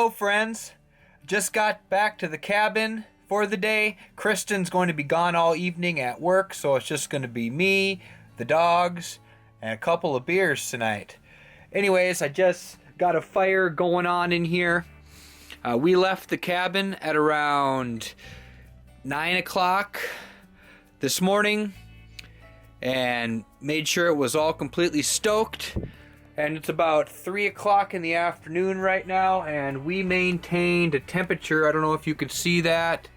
Hello friends, just got back to the cabin for the day. Kristen's going to be gone all evening at work, so it's just going to be me, the dogs, and a couple of beers tonight. Anyways, I just got a fire going on in here. We left the cabin at around 9 o'clock this morning and made sure it was all completely stoked. And it's about 3 o'clock in the afternoon right now, and we maintained a temperature, I don't know if you could see that,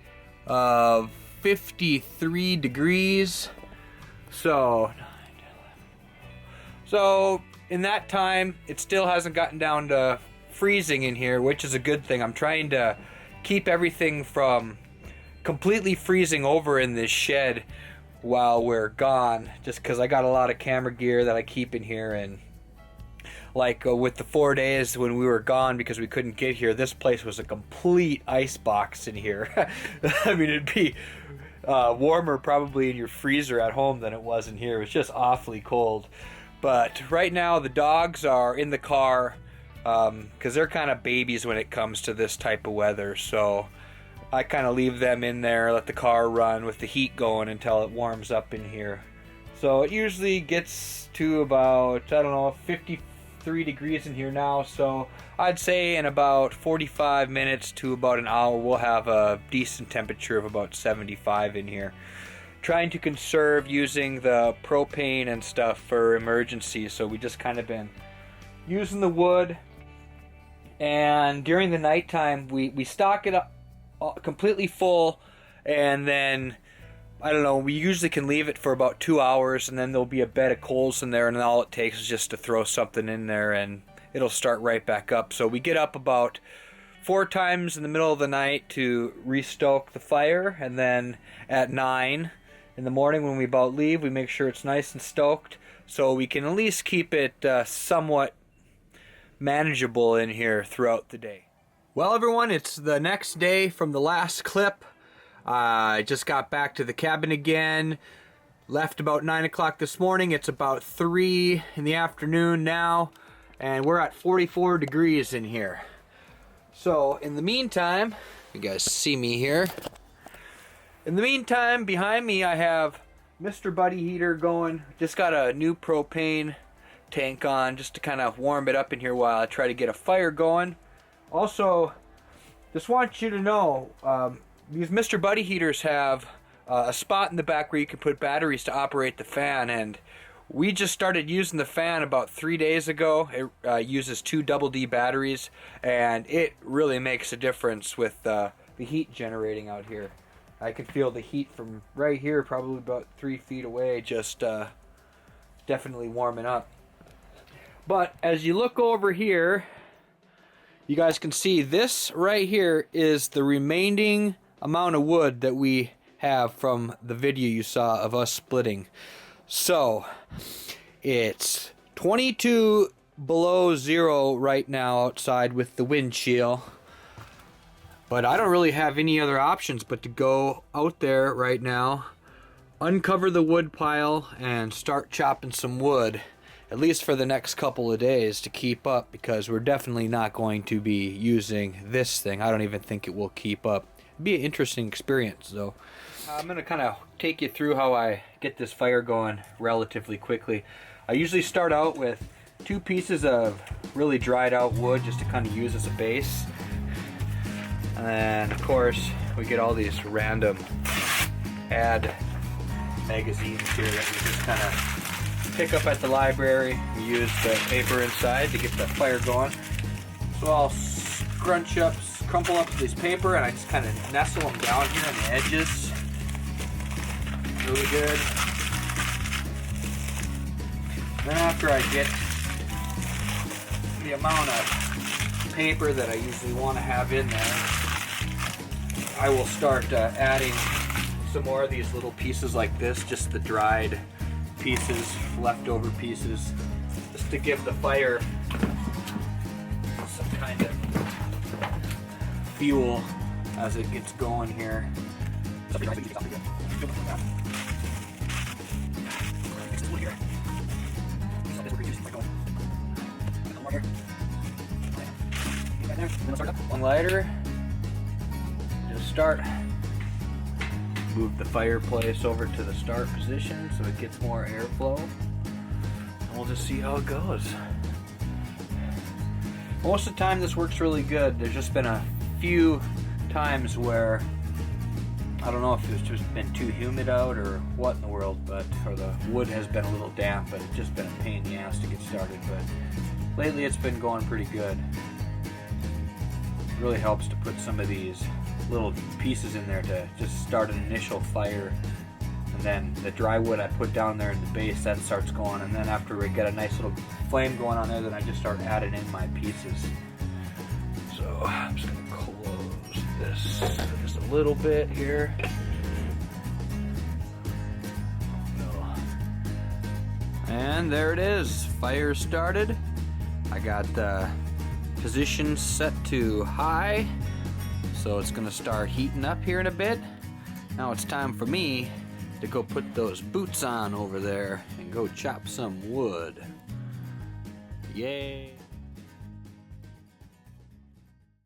of 53 degrees. So in that time, it still hasn't gotten down to freezing in here, which is a good thing. I'm trying to keep everything from completely freezing over in this shed while we're gone, just because I got a lot of camera gear that I keep in here. And like with the 4 days when we were gone because we couldn't get here, this place was a complete ice box in here. I mean, it'd be warmer probably in your freezer at home than it was in here. It was just awfully cold. But right now the dogs are in the car because they're kind of babies when it comes to this type of weather. So I kind of leave them in there, let the car run with the heat going until it warms up in here. So it usually gets to about, I don't know, 53 degrees in here now, so I'd say in about 45 minutes to about an hour we'll have a decent temperature of about 75 in here. Trying to conserve using the propane and stuff for emergencies, so we just kind of been using the wood, and during the nighttime we stock it up completely full, and then I don't know, we usually can leave it for about 2 hours, and then there'll be a bed of coals in there, and all it takes is just to throw something in there and it'll start right back up. So we get up about 4 times in the middle of the night to restoke the fire, and then at 9 in the morning when we about leave, we make sure it's nice and stoked so we can at least keep it somewhat manageable in here throughout the day. Well everyone, it's the next day from the last clip. I just got back to the cabin again, left about 9 o'clock this morning. It's about 3 in the afternoon now, and we're at 44 degrees in here. So in the meantime, you guys see me here. In the meantime, behind me I have Mr. Buddy heater going. Just got a new propane tank on just to kind of warm it up in here while I try to get a fire going. Also, just want you to know, these Mr. Buddy heaters have a spot in the back where you can put batteries to operate the fan, and we just started using the fan about 3 days ago. It uses 2 double D batteries, and it really makes a difference with the heat generating out here. I can feel the heat from right here, probably about 3 feet away, just definitely warming up. But as you look over here, you guys can see this right here is the remaining amount of wood that we have from the video you saw of us splitting. So it's 22 below zero right now outside with the wind chill, but I don't really have any other options but to go out there right now, uncover the wood pile, and start chopping some wood, at least for the next couple of days, to keep up, because we're definitely not going to be using this thing. I don't even think it will keep up. Be an interesting experience though. I'm going to kind of take you through how I get this fire going relatively quickly. I usually start out with 2 pieces of really dried out wood just to kind of use as a base. And then of course we get all these random ad magazines here that we just kind of pick up at the library. We use the paper inside to get the fire going. So I'll crumple up this paper, and I just kind of nestle them down here on the edges. Really good. Then after I get the amount of paper that I usually want to have in there, I will start adding some more of these little pieces like this, just the dried pieces, leftover pieces, just to give the fire some kind of fuel as it gets going here. long lighter. Just start. Move the fireplace over to the start position so it gets more airflow. And we'll just see how it goes. Most of the time this works really good. There's just been a few times where I don't know if it's just been too humid out or what in the world, or the wood has been a little damp, but it's just been a pain in the ass to get started. But lately it's been going pretty good. It really helps to put some of these little pieces in there to just start an initial fire, and then the dry wood I put down there in the base, that starts going, and then after we get a nice little flame going on there, then I just start adding in my pieces. So I'm just gonna close this just a little bit here. And there it is, fire started. I got the position set to high, so it's gonna start heating up here in a bit. Now it's time for me to go put those boots on over there and go chop some wood. Yay!